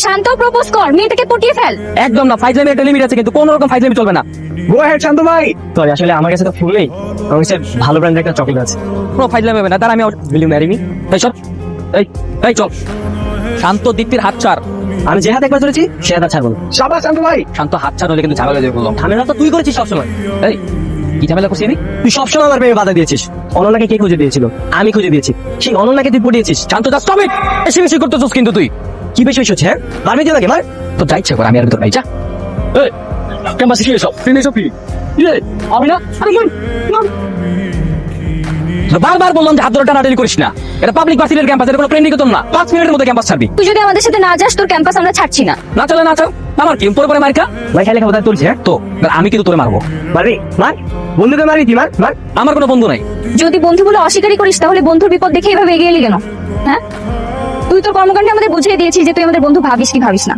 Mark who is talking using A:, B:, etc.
A: শান্ত propose কর, মেয়েটাকে পটিয়ে fail.
B: একদম না, ফাইজলামি একটা লিমিট আছে, কিন্তু কোনো রকম ফাইজলামি চলবে না।
C: গো হেড শান্ত ভাই। তো আসলে আমার কাছে তো ফুল নেই, আমার কাছে ভালো ব্র্যান্ডের একটা চকলেট আছে।
B: কোনো ফাইজলামি হবে না, তার আমি উইল ইউ ম্যারি মি? এই সব, এই এই চল। শান্ত দীপ্তির হাত ছাড়।
C: আমি যে হাত একবার ধরেছি সে হাত ছাড়বো না। শাবাশ শান্ত ভাই।
B: শান্ত হাত ছাড়, হলে কিন্তু ঝামেলা দিয়ে বললাম।
C: ঝামেলা তো তুই করেছিস সবসময়।
B: এই কি ঝামেলা করছি আমি?
C: তুই সবসময় আমার প্রেমে বাধা দিয়েছিস। অনন্যাকে কে খুঁজে দিয়েছিল? আমি খুঁজে দিয়েছি। সেই অনন্যাকে তুই পটিয়েছিস।
B: শান্ত যা, স্টপ ইট। বেশি বেশি করতেছিস কিন্তু তুই।
C: কি বেশি হচ্ছে? হ্যাঁ মারবি তুই নাকি? মার।
B: তো যা ইচ্ছে কর, আমি আর ভিতর নাই, যা। এই ক্যাম্পাসে কি এসব? তুই এসব কি? আমি না, আরে বারবার বললাম যে হাত ধরে টানাটানি করিস না। এটা পাবলিক ভার্সিটির ক্যাম্পাস, এটা কোনো প্রেন্ডিং না। 5 মিনিটের মধ্যে ক্যাম্পাস ছাড়বি।
A: তুই যদি আমাদের সাথে না যাস, তোর ক্যাম্পাস আমরা ছাড়ছি না।
B: না চলে না চাও, আমার কি তোর পরে মার্কা?
C: ভাই খালি খাবার তুলছি। হ্যাঁ
B: তো আমি কিন্তু তোরে মারবো।
C: মারবি? মার। বন্ধুকে মারবি তুই? মার মার।
B: আমার কোনো বন্ধু নাই।
A: যদি বন্ধু বলে অস্বীকারই করিস, তাহলে বন্ধুর বিপদ দেখে এভাবে এগিয়ে এলি কেন? হ্যাঁ, তুই তোর কর্মকাণ্ডে আমাদের বুঝিয়ে দিয়েছিস যে তুই আমাদের বন্ধু ভাবিস কি ভাবিস না।